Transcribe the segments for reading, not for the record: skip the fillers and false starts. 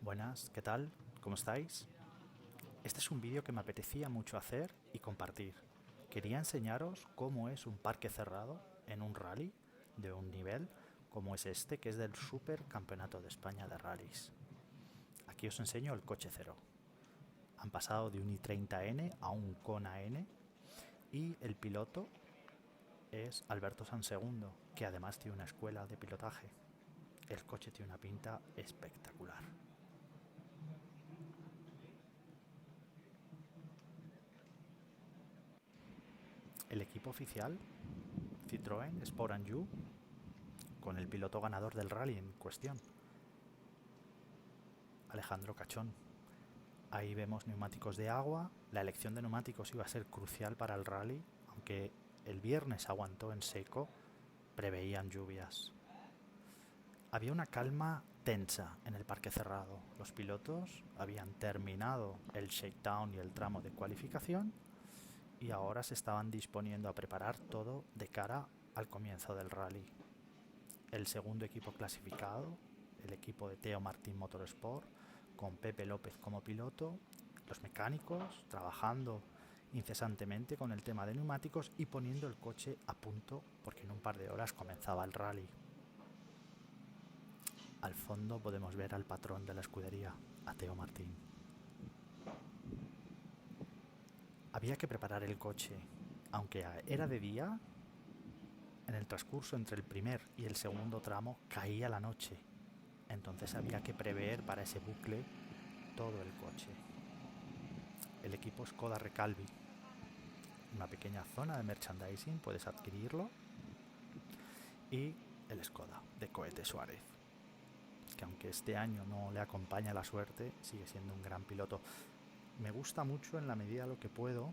Buenas, ¿qué tal? ¿Cómo estáis? Este es un vídeo que me apetecía mucho hacer y compartir. Quería enseñaros cómo es un parque cerrado en un rally de un nivel como es este, que es del Super Campeonato de España de Rallys. Aquí os enseño el coche cero. Han pasado de un i30N a un Kona N y el piloto es Alberto Sansegundo, que además tiene una escuela de pilotaje. El coche tiene una pinta espectacular. El equipo oficial, Citroën Sport U, con el piloto ganador del rally en cuestión, Alejandro Cachón. Ahí vemos neumáticos de agua. La elección de neumáticos iba a ser crucial para el rally, aunque el viernes aguantó en seco, preveían lluvias. Había una calma tensa en el parque cerrado. Los pilotos habían terminado el shakedown y el tramo de cualificación y ahora se estaban disponiendo a preparar todo de cara al comienzo del rally. El segundo equipo clasificado, el equipo de Teo Martín Motorsport, con Pepe López como piloto, los mecánicos trabajando incesantemente con el tema de neumáticos y poniendo el coche a punto porque en un par de horas comenzaba el rally. Al fondo podemos ver al patrón de la escudería, a Teo Martín. Había que preparar el coche. Aunque era de día, en el transcurso entre el primer y el segundo tramo caía la noche. Entonces había que prever para ese bucle todo el coche. El equipo Skoda Recalvi, una pequeña zona de merchandising, puedes adquirirlo. Y el Skoda de Cohete Suárez, que aunque este año no le acompaña la suerte, sigue siendo un gran piloto. Me gusta mucho, en la medida de lo que puedo,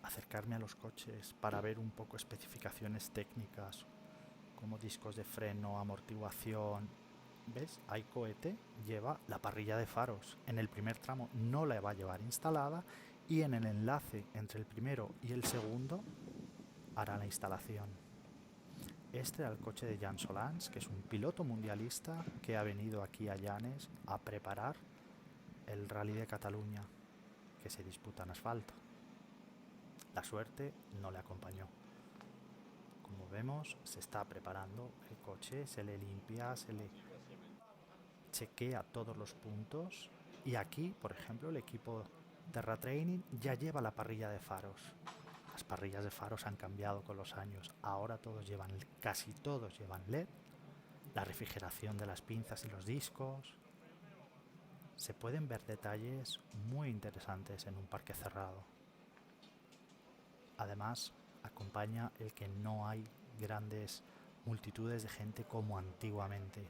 acercarme a los coches para ver un poco especificaciones técnicas, como discos de freno, amortiguación. ¿Ves? Hay Cohete, lleva la parrilla de faros. En el primer tramo no la va a llevar instalada y en el enlace entre el primero y el segundo hará la instalación. Este era el coche de Jan Solans, que es un piloto mundialista que ha venido aquí a Llanes a preparar el Rally de Cataluña, que se disputa en asfalto. La suerte no le acompañó. Como vemos, se está preparando el coche, se le limpia, se le chequea todos los puntos. Y aquí, por ejemplo, el equipo Terra Training ya lleva la parrilla de faros. Las parrillas de faros han cambiado con los años. Ahora casi todos llevan LED. La refrigeración de las pinzas y los discos. Se pueden ver detalles muy interesantes en un parque cerrado. Además, acompaña el que no hay grandes multitudes de gente como antiguamente.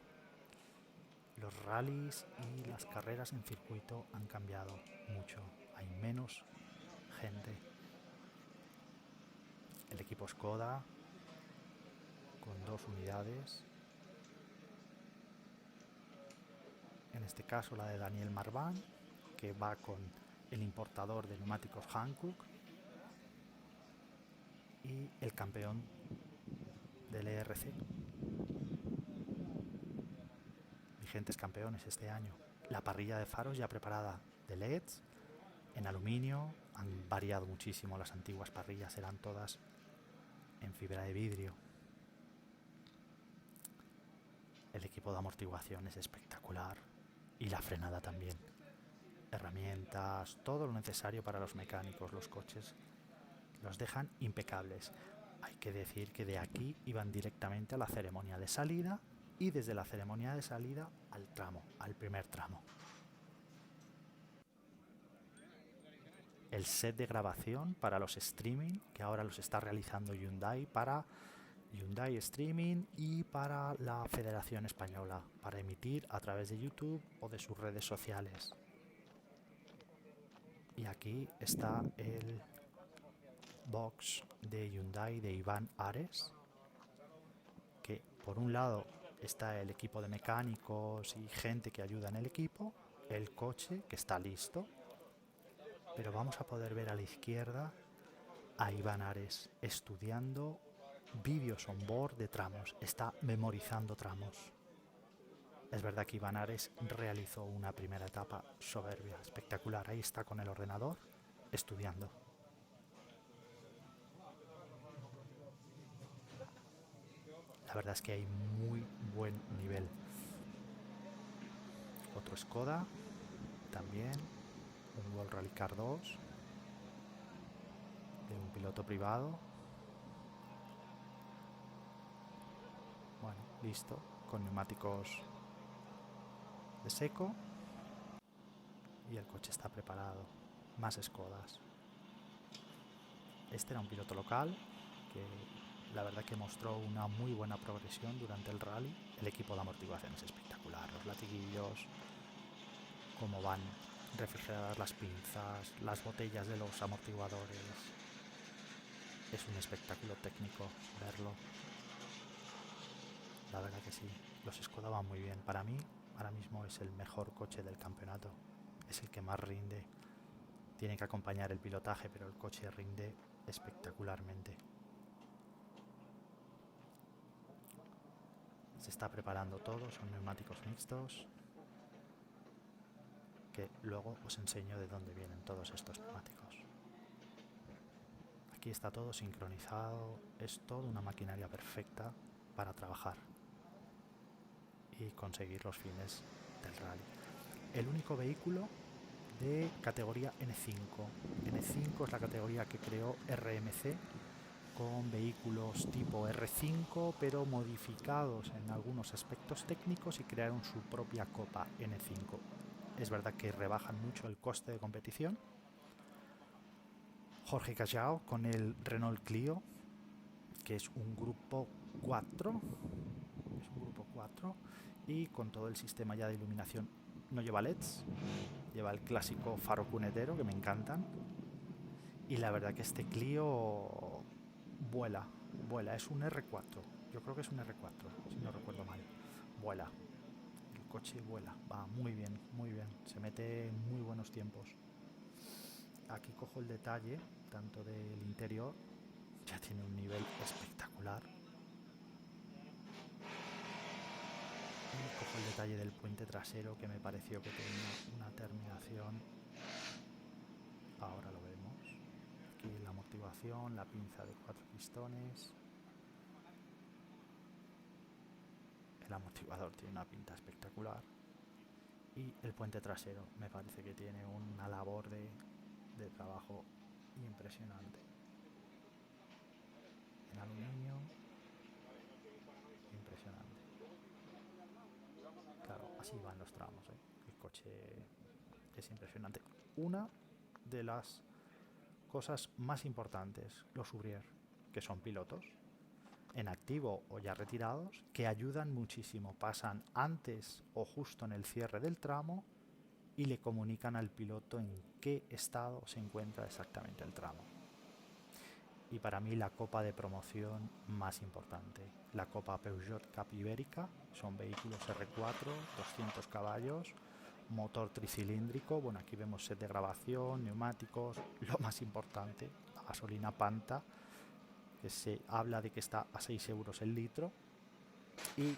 Los rallies y las carreras en circuito han cambiado mucho. Hay menos gente. El equipo Skoda, con 2 unidades, en este caso la de Daniel Marván, que va con el importador de neumáticos Hankook, y el campeón del ERC, vigentes campeones este año. La parrilla de faros ya preparada de LEDs en aluminio. Han variado muchísimo. Las antiguas parrillas eran todas en fibra de vidrio. El equipo de amortiguación es espectacular y la frenada también. Herramientas, todo lo necesario para los mecánicos. Los coches los dejan impecables. Hay que decir que de aquí iban directamente a la ceremonia de salida y desde la ceremonia de salida al tramo, al primer tramo. El set de grabación para los streaming, que ahora los está realizando Hyundai para Hyundai Streaming y para la Federación Española, para emitir a través de YouTube o de sus redes sociales. Y aquí está el box de Hyundai de Iván Ares, que por un lado está el equipo de mecánicos y gente que ayuda en el equipo, el coche que está listo, pero vamos a poder ver a la izquierda a Iván Ares estudiando vídeos on board de tramos, está memorizando tramos. Es verdad que Iván Ares realizó una primera etapa soberbia, espectacular. Ahí está con el ordenador estudiando. La verdad es que hay muy buen nivel. Otro Skoda, también. Un World Rally Car 2 de un piloto privado. Bueno, listo. Con neumáticos de seco. Y el coche está preparado. Más Skodas. Este era un piloto local que la verdad que mostró una muy buena progresión durante el rally. El equipo de amortiguación es espectacular. Los latiguillos, cómo van refrigeradas las pinzas, las botellas de los amortiguadores. Es un espectáculo técnico verlo. La verdad que sí. Los Skoda van muy bien. Para mí, ahora mismo es el mejor coche del campeonato. Es el que más rinde. Tiene que acompañar el pilotaje, pero el coche rinde espectacularmente. Se está preparando todo, son neumáticos mixtos, que luego os enseño de dónde vienen todos estos neumáticos. Aquí está todo sincronizado, es toda una maquinaria perfecta para trabajar y conseguir los fines del rally. El único vehículo de categoría N5. N5 es la categoría que creó RMC, con vehículos tipo R5 pero modificados en algunos aspectos técnicos, y crearon su propia copa N5. Es verdad que rebajan mucho el coste de competición. Jorge Callao con el Renault Clio, que es un grupo 4, y con todo el sistema ya de iluminación. No lleva LEDs, lleva el clásico faro cunetero, que me encantan. Y la verdad que este Clio vuela, es un R4, yo creo que es un R4, si no recuerdo mal. Vuela, el coche vuela, va muy bien, se mete en muy buenos tiempos. Aquí cojo el detalle tanto del interior, ya tiene un nivel espectacular, y cojo el detalle del puente trasero, que me pareció que tenía una terminación. Ahora lo vemos. Aquí la amortiguación, la pinza de 4 pistones. El amortiguador tiene una pinta espectacular. Y el puente trasero me parece que tiene una labor de trabajo impresionante. En aluminio, impresionante. Claro, así van los tramos, ¿eh? El coche es impresionante. Una de las cosas más importantes, los ouvriers, que son pilotos en activo o ya retirados, que ayudan muchísimo. Pasan antes o justo en el cierre del tramo y le comunican al piloto en qué estado se encuentra exactamente el tramo. Y para mí la copa de promoción más importante, la copa Peugeot Cup Ibérica, son vehículos R4, 200 caballos, motor tricilíndrico. Bueno, aquí vemos set de grabación, neumáticos, lo más importante, la gasolina Panta, que se habla de que está a 6 euros el litro, y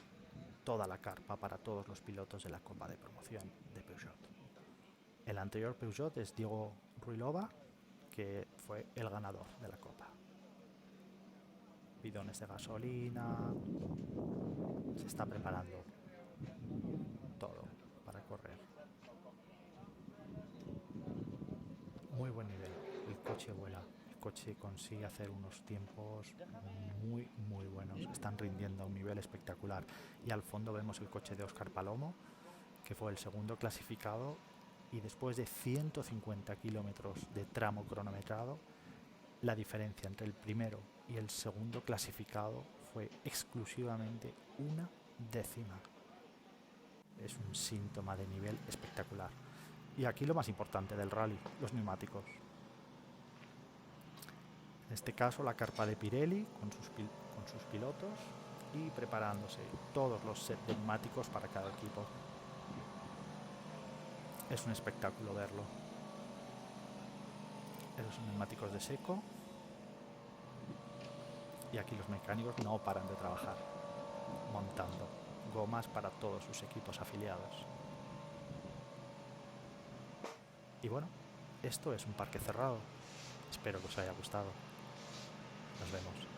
toda la carpa para todos los pilotos de la copa de promoción de Peugeot. El anterior Peugeot es Diego Ruilova, que fue el ganador de la copa. Bidones de gasolina, se está preparando todo para correr. Muy buen nivel, el coche vuela, el coche consigue hacer unos tiempos muy buenos, están rindiendo a un nivel espectacular. Y al fondo vemos el coche de Óscar Palomo, que fue el segundo clasificado, y después de 150 kilómetros de tramo cronometrado, la diferencia entre el primero y el segundo clasificado fue exclusivamente una décima. Es un síntoma de nivel espectacular. Y aquí lo más importante del rally, los neumáticos. En este caso la carpa de Pirelli con sus pilotos, y preparándose todos los sets de neumáticos para cada equipo. Es un espectáculo verlo. Esos son neumáticos de seco. Y aquí los mecánicos no paran de trabajar, montando. gomas para todos sus equipos afiliados. Y bueno, esto es un parque cerrado. Espero que os haya gustado. Nos vemos.